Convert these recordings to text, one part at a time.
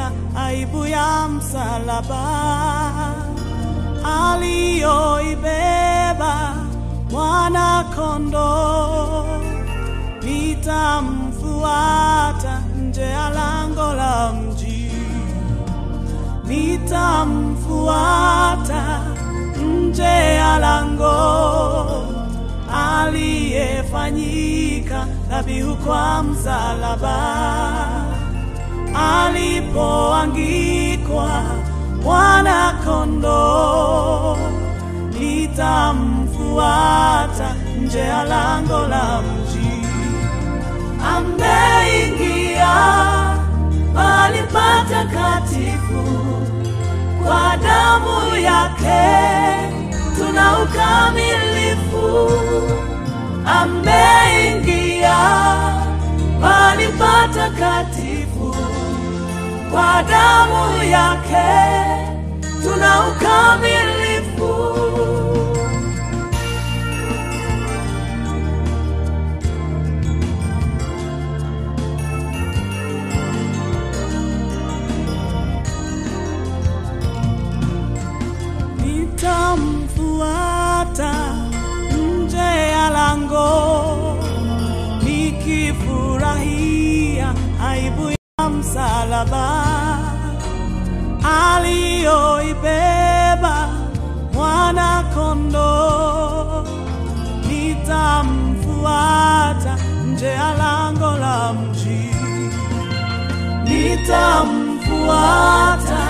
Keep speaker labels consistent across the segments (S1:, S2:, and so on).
S1: kufurahia aibu ya msalaba aliyoibeba mwana kondoo. Nitamfuata nje ya lango la mji, nitamfuata nje ya lango, aliyefanyika dhabihu kwa msalaba, alipoangikwa mwana kondoo. Nitamfuata nje ya lango la mji. Ameingia mahali patakatifu, kwa damu yake tuna ukamilifu. Ameingia mahali patakatifu, kwa damu yake tuna ukamilifu. Nitamfuata nje ya lango, nikifurahia aibu ya msalaba aliyoibeba mwana kondoo. Nitamfuata nje ya lango la mji, nitamfuata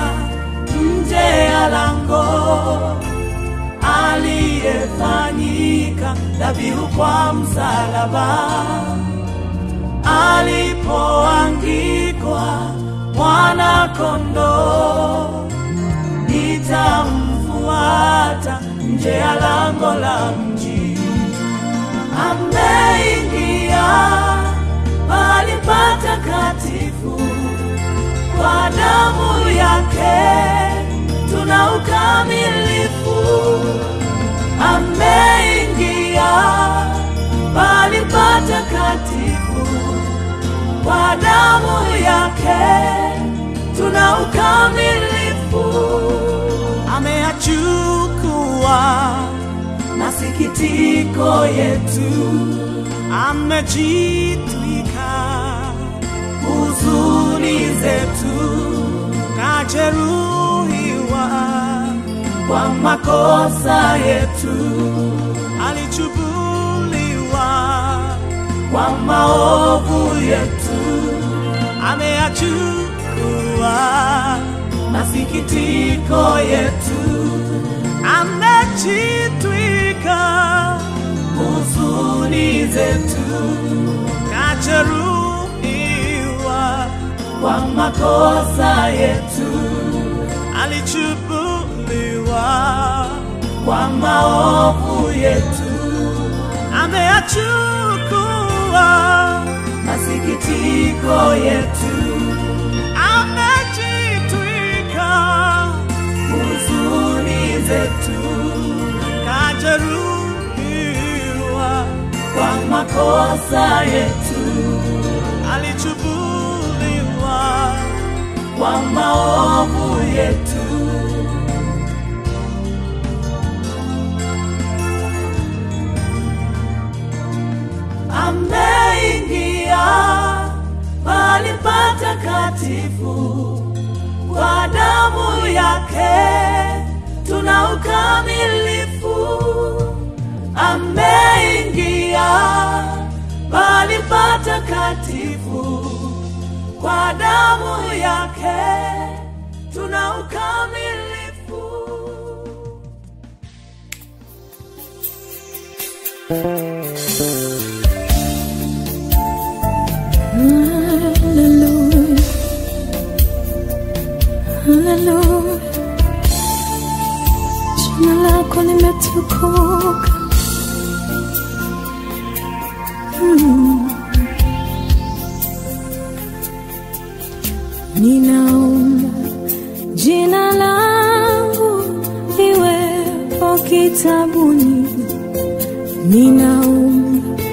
S1: nje ya lango, aliyefanyika dhabihu kwa msalaba, alipoangikwa mwana kondoo. Nitamfuata nje ya lango la mji. Ameingia mahali patakatifu, kwa damu yake tuna ukamilifu. Ameingia mahali patakatifu, kwa damu yake tuna ukamilifu. Ameyachukua masikitiko yetu, amejitwika huzuni zetu, kajeruhiwa kwa makosa yetu, alichubuliwa kwa maovu yetu. Ameyachukua masikitiko yetu, amejitwika huzuni zetu, kajeruhiwa kwa makosa yetu, alichubuliwa kwa maovu yetu. Ameyachukua masikitiko yetu, amejitwika huzuni zetu, kajeruhiwa kwa makosa yetu, alichubuliwa kwa maovu yetu. Ameingia mahali patakatifu, kwa damu yake tuna ukamilifu. Ameingia mahali patakatifu, kwa damu yake tuna ukamilifu.
S2: Hallelujah, hallelujah, jina lako limetukuka. Ninaomba jina langu liwepo kitabuni, ninaomba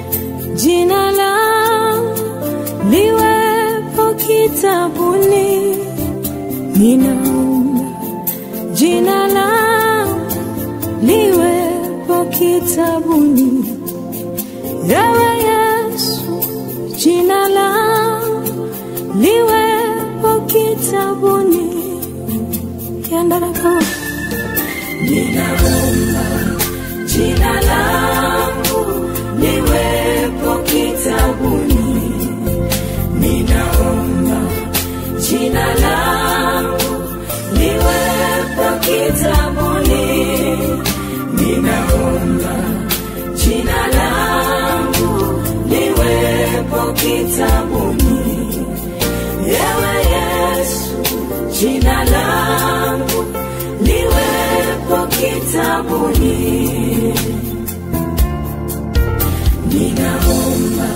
S2: jina langu liwepo kitabuni ninaomba jina langu liwepo kitabuni. Ewe Yesu, jina langu liwepo kitabuni. Yandarako ninaomba jina langu liwepo kitabuni. Ninaomba jina langu liwepo kitabuni. Ninaomba jina langu liwepo kitabuni. Ewe Yesu, jina langu liwepo kitabuni. Ninaomba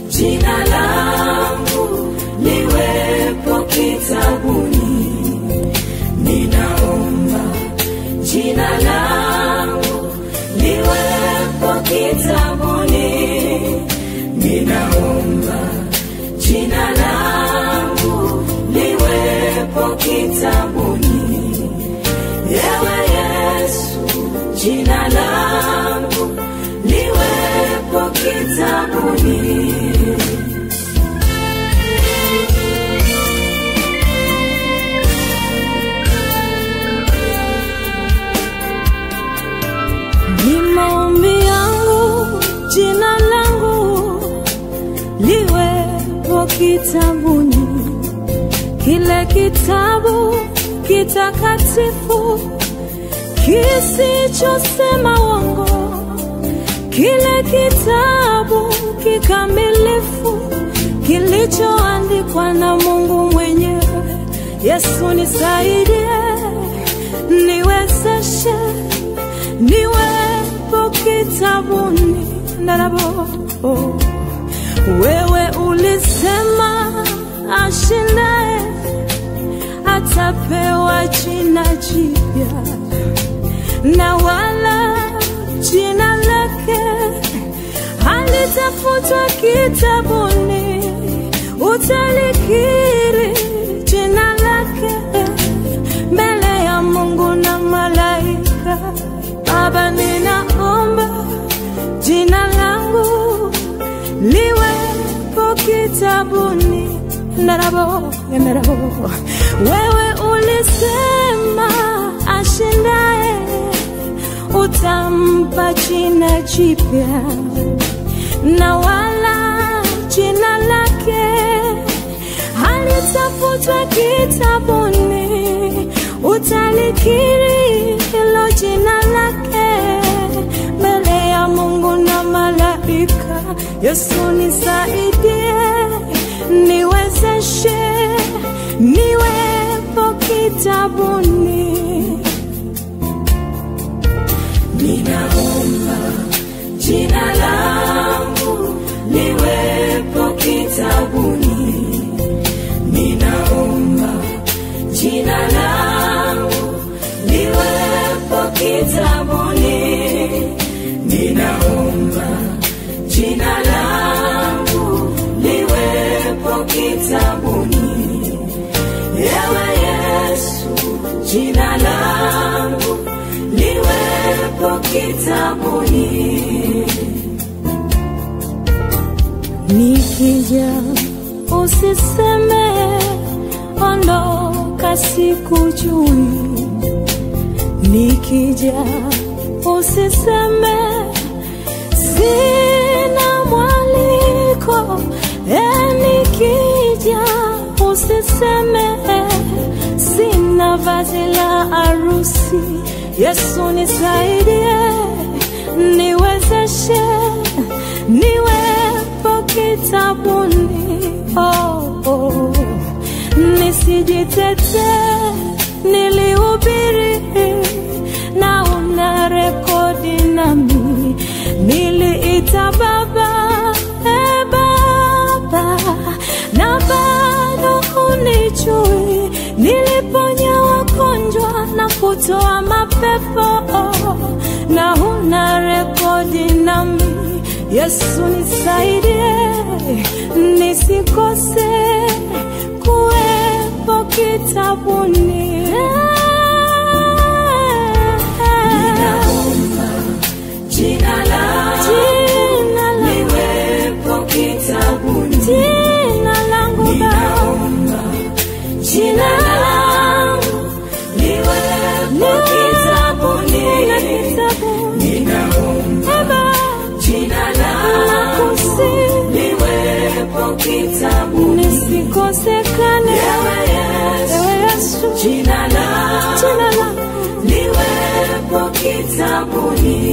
S2: jina langu liwepo kitabuni. Ninaomba jina langu liwepo kitabuni. Ninaomba jina langu liwepo kitabuni. Ewe Yesu, jina langu liwepo kitabuni. Ni maombi yangu jina langu liwepo kitabuni. Kile kitabu kitakatifu kisichosema uongo, kile kitabu kikamilifu kilichoandikwa na Mungu mwenyewe. Yesu nisaidie, niwezeshe niwepo kitabuni. Ndarabo wewe ulisema ashindaye atapewa jina jipya, na wala jina lake halitafutwa kitabuni. Utalikiri jina lake mbele ya Mungu na malaika. Baba, ninaomba jina langu liwepo kitabuni. Ndarabo wewe ulisema ashindaye utampa jina jipya, na wala jina lake halitafutwa kitabuni. Utalikiri hilo jina lake mbele ya Mungu na malaika. Yesu nisaidie, niwezeshe niwepo kitabuni. Ninaomba jina langu liwepo kitabuni. Ninaomba jina langu liwepo kitabuni. Ninaomba jina langu liwepo kitabuni. Ewe Yesu, jina langu liwepo kitabuni. Nikija usiseme ondoka sikujui. Nikija usiseme sina mwaliko. Nikija usiseme sina vazi la harusi. Yesu nisaidie, niwezeshe niwepo kitabuni. Nisijitete, nilihubiri na una rekodi nami. Niliita Baba, Baba, na bado unijui. Niliponya wagonjwa na kutoa mapepo, na una rekodi nami. Yesu nisaidie, nisikose kuwepo kitabuni.
S3: Ninaomba jina langu liwepo kitabuni.
S2: Jina langu
S3: ninaomba jina langu liwepo kitabuni. Ninaomba jina langu liwepo kitabuni.
S2: Nisikosekane
S3: Ewe Yesu, jina langu liwepo kitabuni.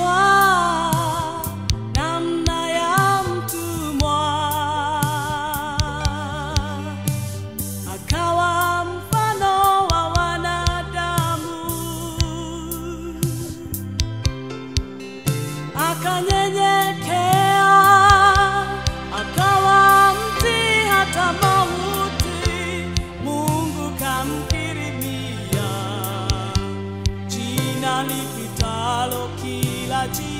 S1: Alitwaa namna ya mtumwa, akawa mfano wa wanadamu, akanyenyekea, akawa mtii hata mauti. Mungu kamkirimia jina lipitalo kila jina.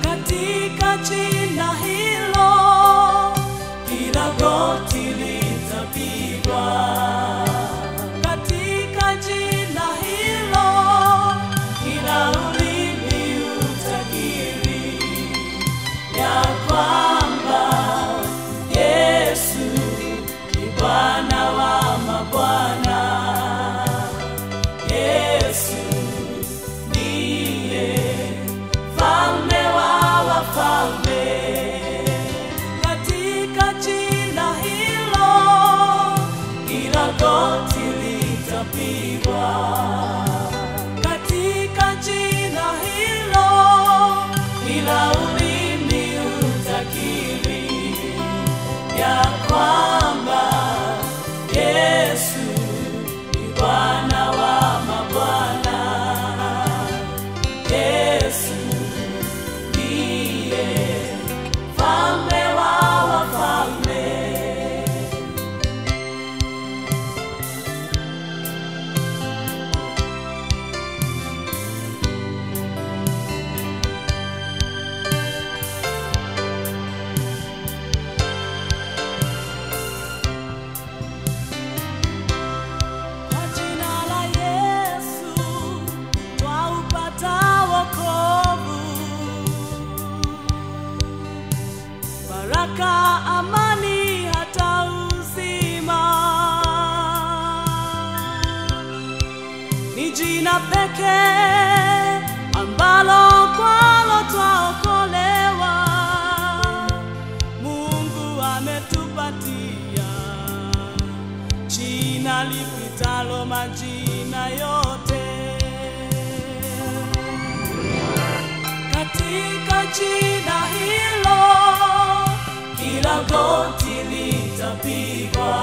S1: Katika jina hilo kila goti litapigwa. Katika jina hilo kila ulimi utakiri ya kwamba Yesu ni Bwana wa mabwana. Yesu ndiye mfalme wa wafalme. Katika jina hilo kila goti litapigwa. Katika jina hilo kila ulimi utakiri ya kwamba Yesu ni Bwana wa mabwana. Yesu ndiye mfalme wa wafalme. Kwa jina la Yesu twaupata wokovu, baraka, amani, hata uzima. Ni jina pekee ambalo kwalo twaokolewa. Mungu ametupatia jina lipitalo majina yote. Katika jina hilo kila goti litapigwa.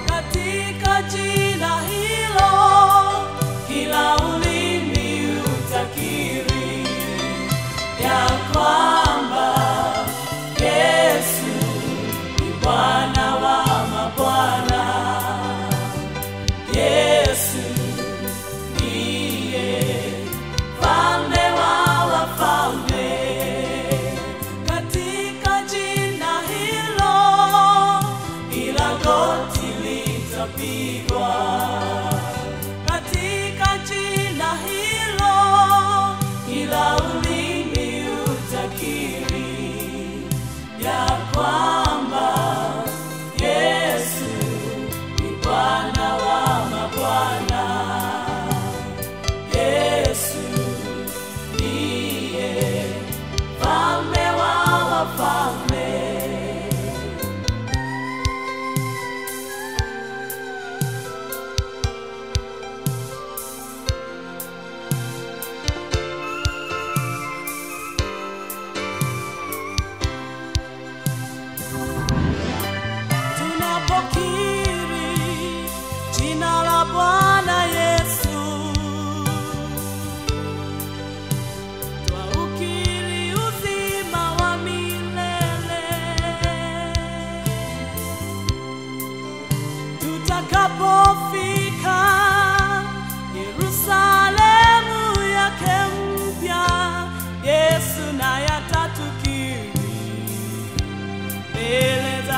S1: Katika jina hilo kila ulimi utakiri ya kwamba Yesu ni Bwana wa mabwana. Yesu ndiye mfalme wa wafalme. Katika jina hilo kila goti litapigwa. Katika jina hilo kila ulimi utakiri ya kwamba Yesu ni Bwana wa mabwana. Yesu ndiye mfalme wa wafalme.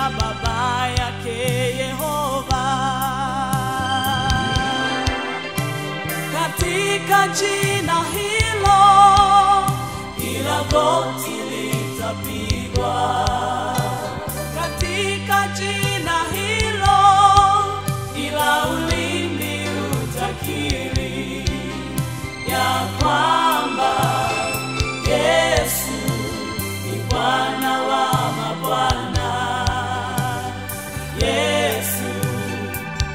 S1: na baba yake Yehova. Katika jina hilo kila goti litapigwa. Katika jina hilo kila ulimi utakiri ya kwamba Yesu ni Bwana wa mabwana. Yesu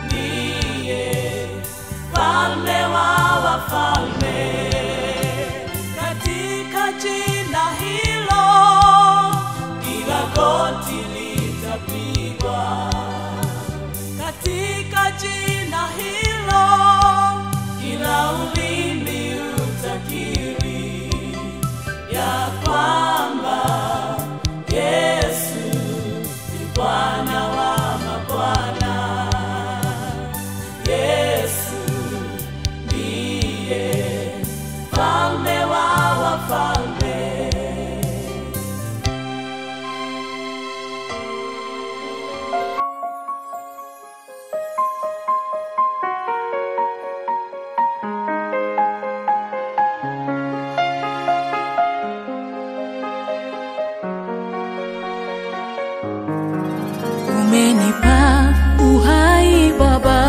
S1: ndiye Mfalme wa wafalme. Katika jina hilo kila goti litapigwa. Katika jina hilo kila ulimi utakiri ya kwamba Yesu ni Bwana wa mabwana. Yesu ndiye Mfalme wa wafalme.
S3: Umenipa uhai Baba,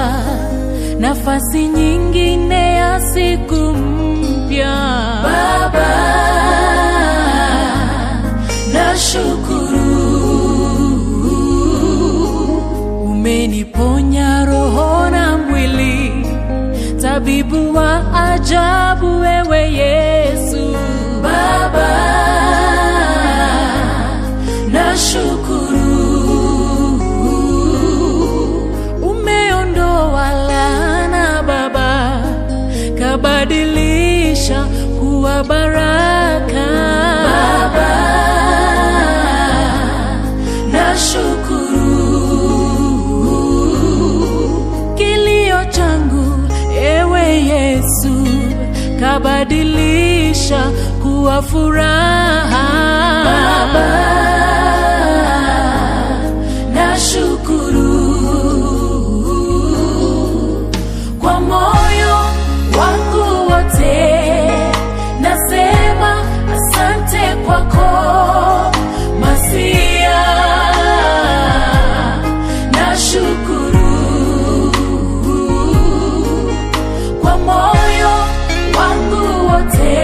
S3: nafasi nyingine ya siku mpya Baba, nashukuru. Umeniponya roho na mwili, tabibu wa ajabu wewe Yesu Baba, nashukuru. Kabadilisha kuwa baraka Baba, nashukuru. Kilio changu ewe Yesu kabadilisha kuwa furaha Baba, nashukuru. Kwa moyo wangu wote nasema asante kwako Masia, nashukuru. Kwa moyo wangu wote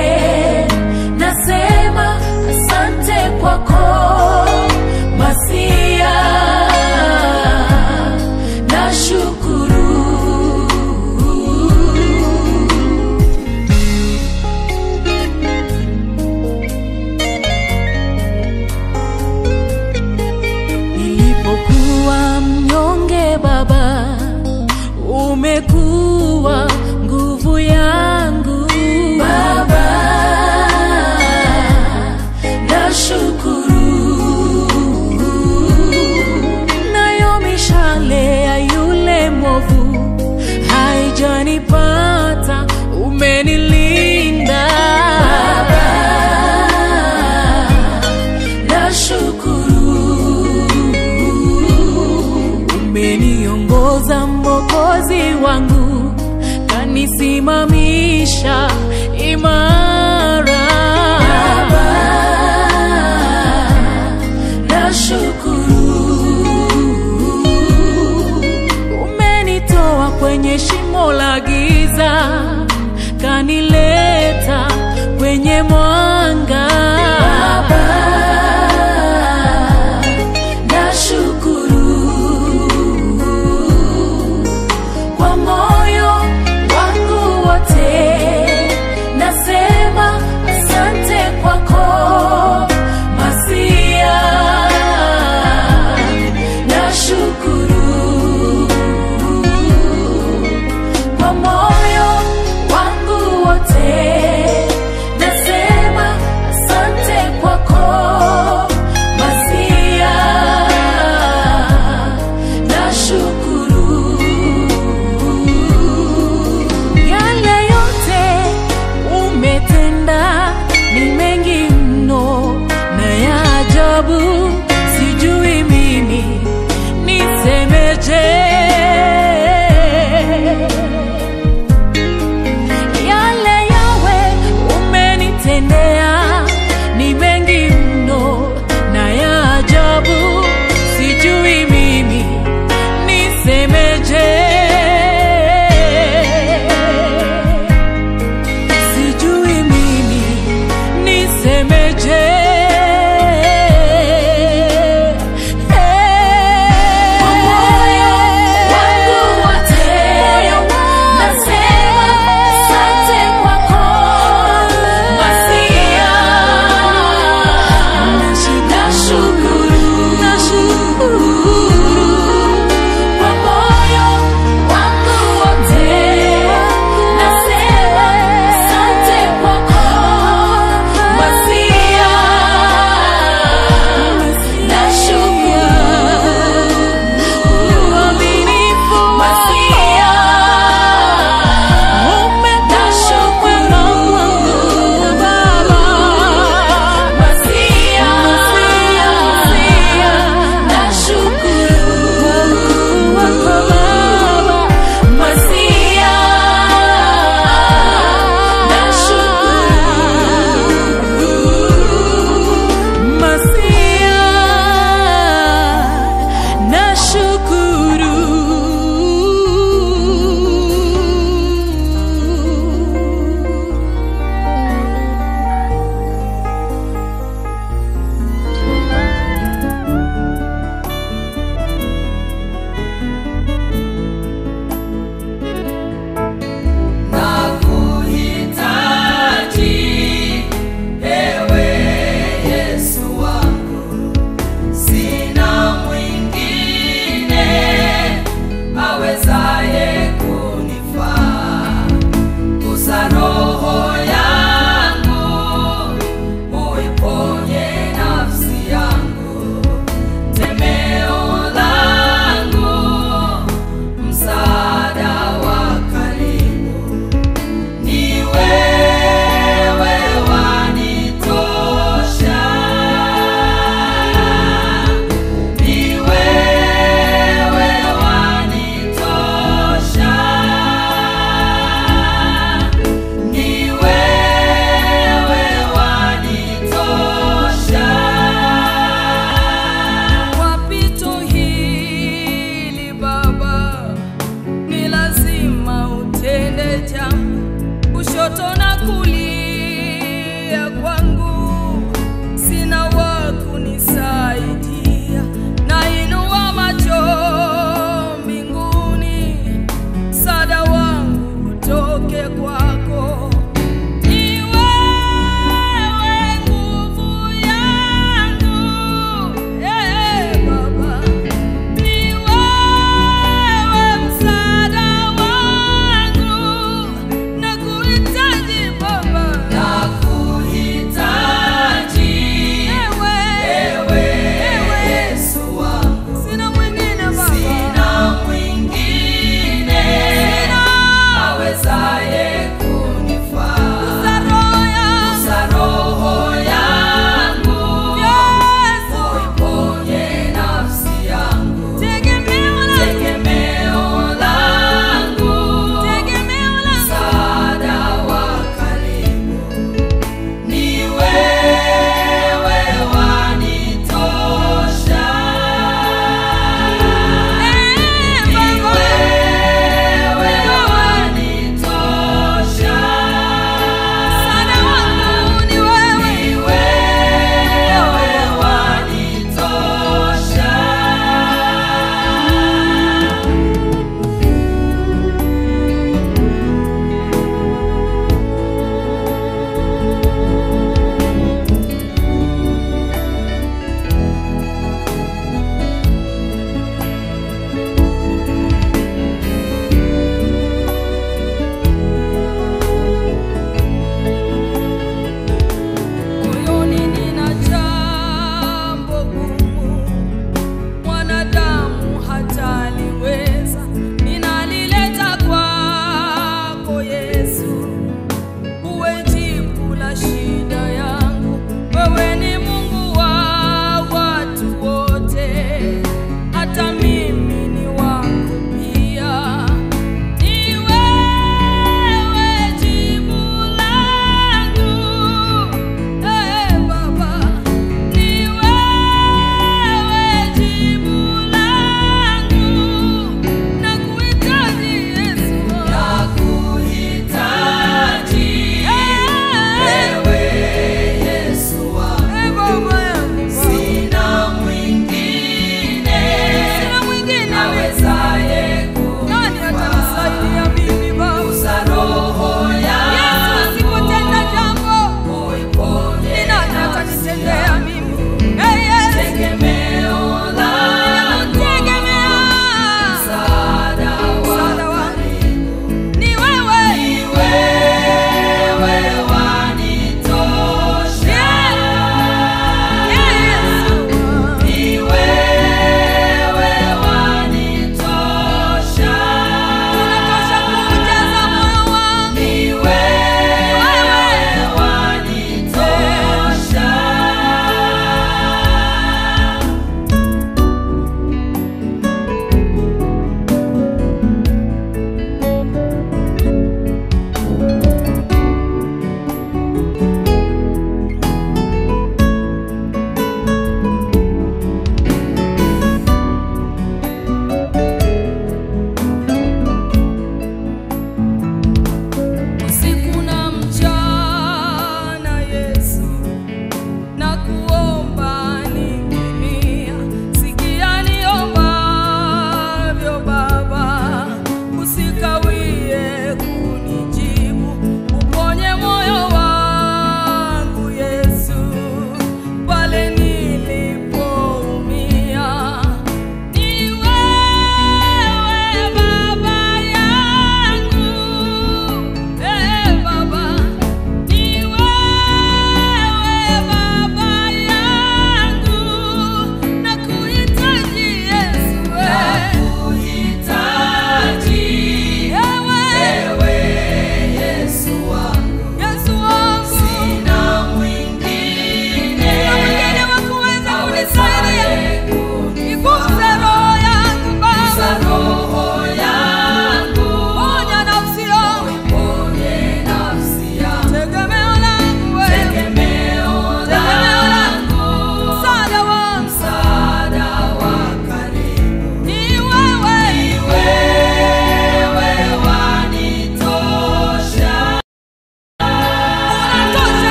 S3: nasema asante kwako Masia, nashukuru. Umekuwa nguvu yangu Baba, nashukuru. Nayo mishale ya yule mwovu haijanipata, umenilinda Baba, nashukuru. Umeniongoza Mwokozi wangu, kanisimamisha imara Baba, nashukuru. Umenitoa kwenye shimo la giza, kanileta kwenye mwanga Baba, nashukuru. Kwa moyo wangu wote nasema asante kwako Masia, nashukuru. Kwa moyo wangu wote nasema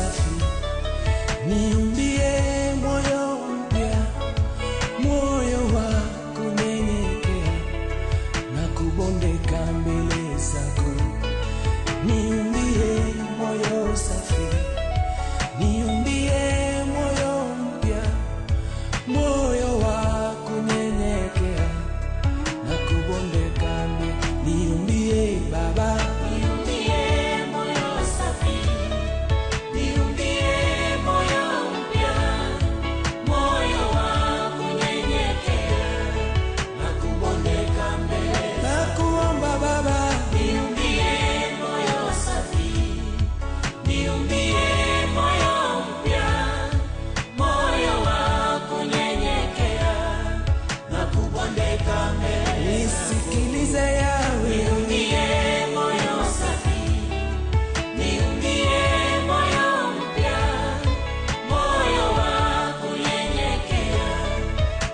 S1: safi, niumbie moyo mpya, moyo wa kunyenyekea na kubondeka mbele zako. Niumbie moyo safi, niumbie moyo mpya, moyo wa kunyenyekea na kubondeka mbele. Niumbie Baba,
S3: niumbie moyo safi, niumbie moyo mpya, moyo wa kunyenyekea na kubondeka mbele.
S1: nakuomba Baba,
S3: Niumbie moyo safi, niumbie moyo mpya, moyo wa kunyenyekea na kubondeka mbele.
S1: nisikilize Yawe.
S3: Niumbie moyo safi, niumbie moyo mpya, moyo wa kunyenyekea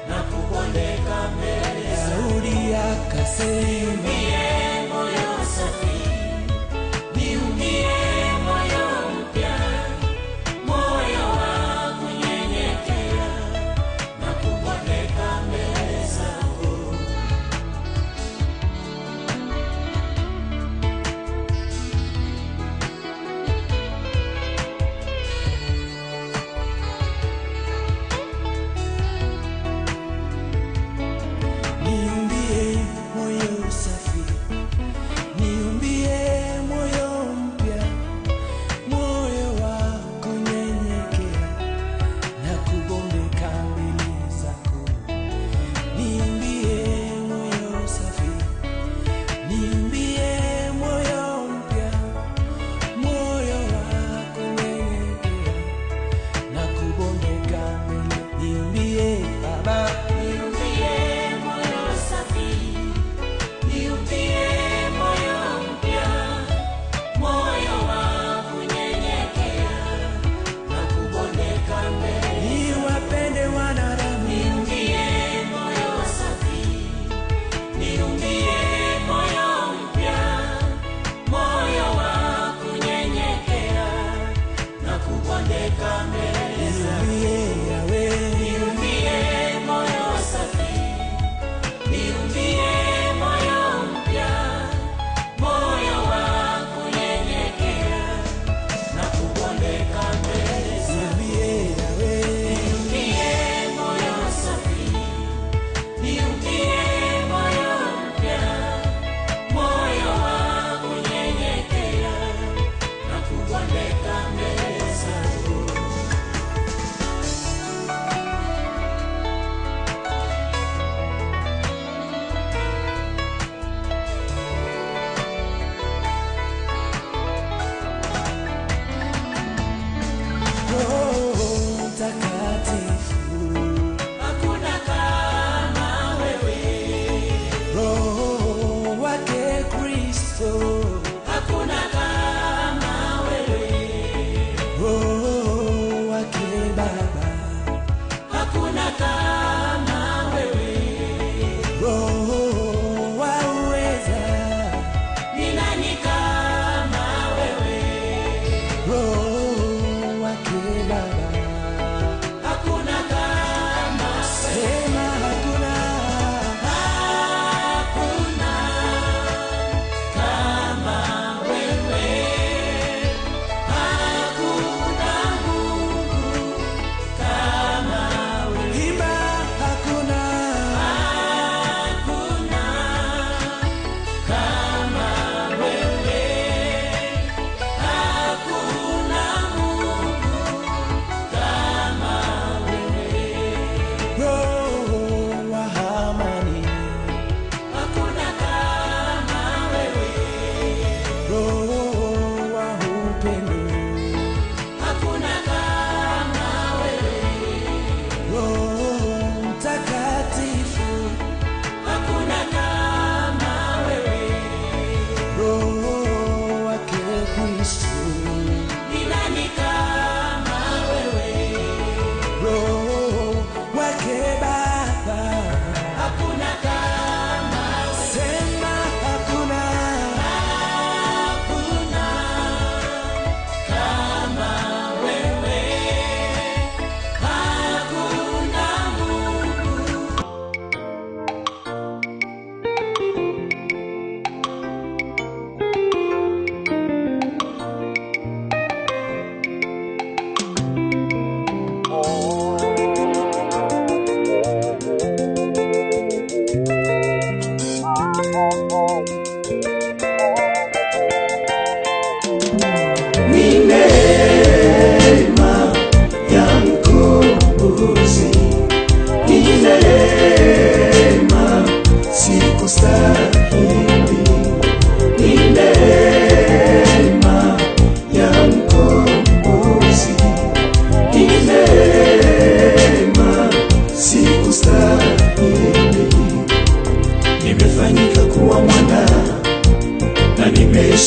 S3: na kubondeka mbele.
S1: Daudi akasema,
S3: Niumbie moyo safi, niumbie moyo mpya, moyo wa kunyenyekea na kubondeka mbele zako.
S1: niumbie moyo safi,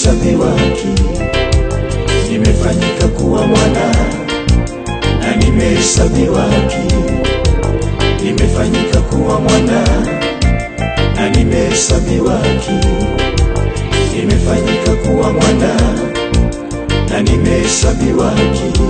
S4: nimehesabiwa haki, nimefanyika kuwa mwana, na nimehesabiwa haki, nimefanyika kuwa mwana, na nimehesabiwa haki, nimefanyika kuwa mwana, na nimehesabiwa haki.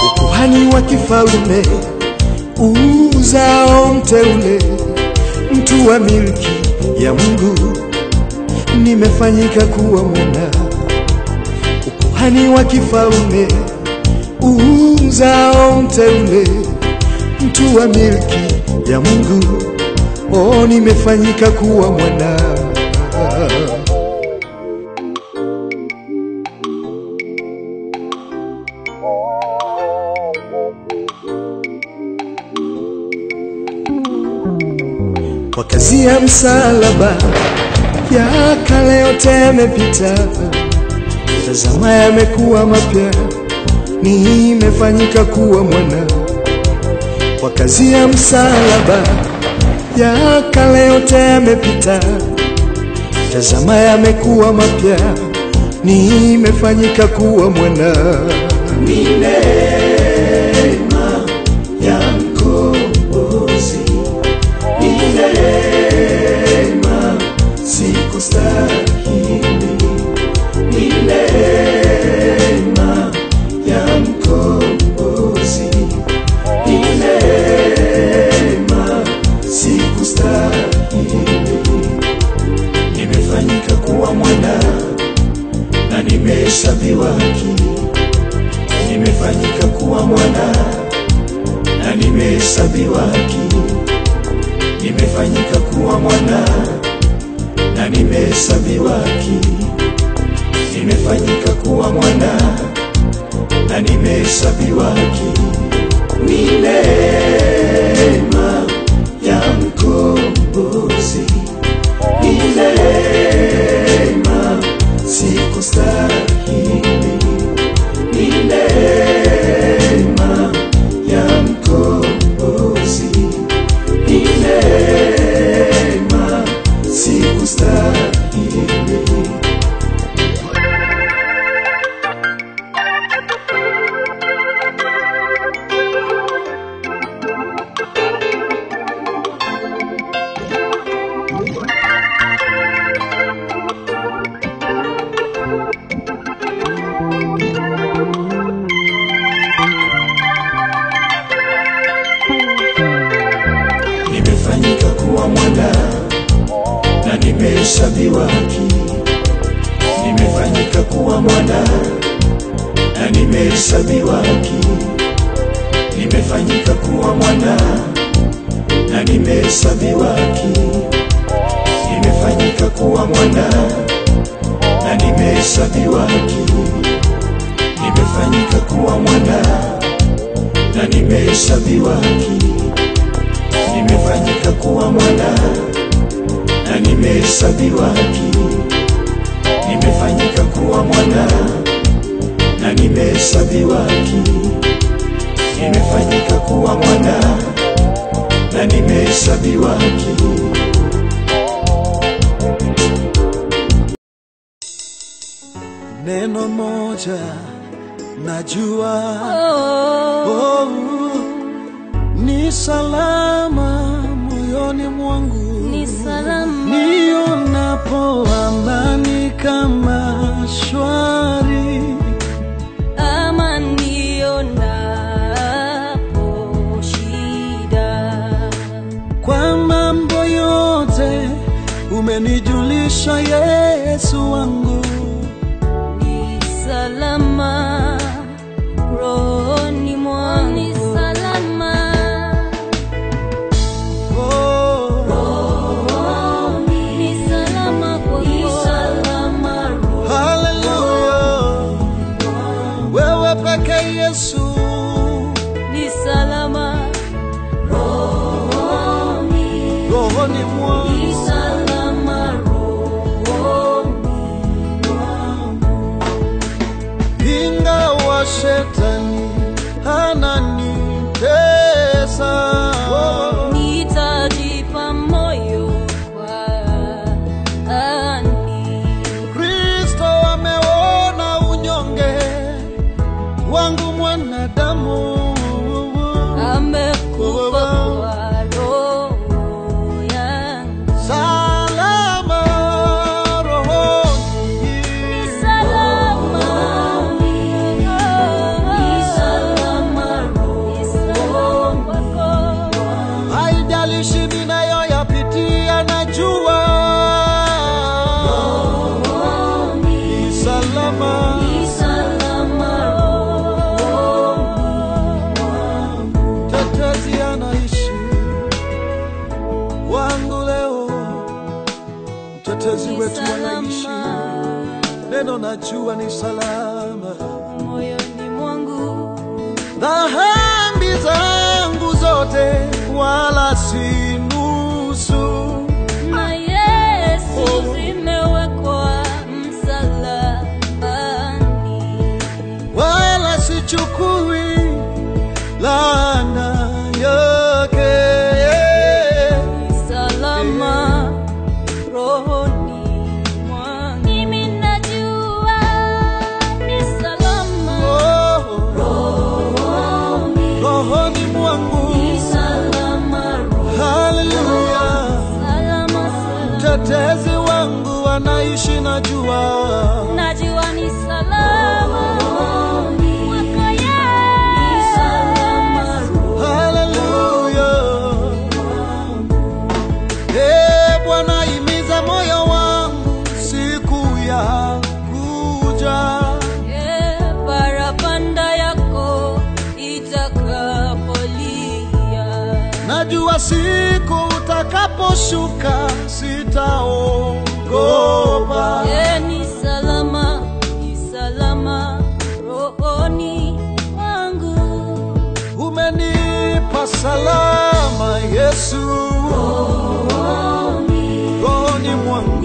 S4: Ukuhani wa kifalme, uzao mteule, mtu wa milki ya Mungu, nimefanyika kuwa mwana. Ukuhani wa kifalme, uzao mteule, mtu wa milki ya Mungu, oh, nimefanyika kuwa mwana. Kwa kazi ya msalaba, ya kale yote yamepita, tazama yamekuwa mapya, nimefanyika kuwa mwana. Kwa kazi ya msalaba, ya kale yote yamepita, tazama yamekuwa mapya, nimefanyika kuwa mwana. Ni neema ya mkombozi, ni neema sikustahili, ni neema ya mkombozi, ni neema sikustahili, nimefanyika kuwa mwana, na nimehesabiwa haki, nimefanyika kuwa mwana, na nimehesabiwa haki, nimefanyika kuwa mwana, na nimehesabiwa haki, nimefanyika kuwa mwana, na nimehesabiwa haki. Ni neema ya mkombozi, ni neema sikustahili, ni neema ya mkombozi, ni neema sikustahili. Nimefanyika kuwa mwana, na nimehesabiwa haki, nimefanyika kuwa mwana, na nimehesabiwa haki, nimefanyika kuwa mwana, na nimehesabiwa haki, nimefanyika kuwa mwana, na nimehesabiwa haki, nimefanyika kuwa mwana, na nimehesabiwa haki, nimefanyika kuwa mwana, na nimehesabiwa haki, nimefanyika kuwa mwana, na nimehesabiwa haki, nimefanyika kuwa mwana, na nimehesabiwa haki.
S1: Neno moja najua, oh, ni salama moyoni mwangu,
S2: ni salama
S1: nionapo amani kama shwari,
S2: ama nionapo shida.
S1: kwa mambo yote umenijulisha Yesu wangu,
S2: Ni salama rohoni mwangu, ni salama rohoni, ni salama kwako, ni salama rohoni.
S1: haleluya, wewe peke Yesu,
S2: Ni salama
S4: shetani ananitesa.
S2: nitajipa moyo kwani
S4: Kristo ameona unyonge wangu mwanadamu,
S2: amekufa kwa roho yangu.
S4: salama rohoni,
S2: Salama, salama kwako.
S4: haijalishi ninayoyapitia, najua ni salama. Mtetezi anaishi wangu leo, mtetezi wetu anaishi, neno najua ni salama.
S2: Moyoni mwangu
S4: Dhambi zangu zote wala si nusu,
S2: na Yesu zimewekwa msalabani.
S4: wala sichukui laana yake.
S2: Salama rohoni mwangu. Mimi najua ni salama
S4: Rohoni mwangu, haleluya. Mtetezi wangu anaishi, najua
S2: najua ni salama kwako Yesu.
S4: haleluya. Bwana imiza moyo wangu siku ya kuja,
S2: Parapanda yako itakapolia,
S4: najua siku utakaposhuka sitaogopa.
S2: ni salama rohoni mwangu.
S4: Umenipa salama Yesu, rohoni mwangu,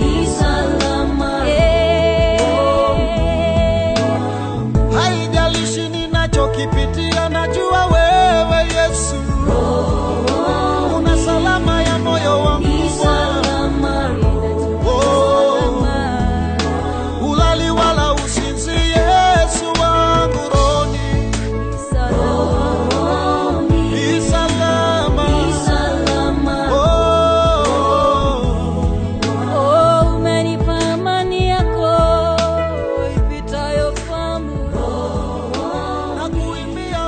S4: haijalishi ninachokipitia, najua wewe Yesu una salama ya moyo wangu. Ulali wala usinzi, Yesu wangu rohoni, ni salama.
S2: Umenipa amani yako ipitayo fahamu.
S4: Na kuimbia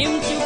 S2: mti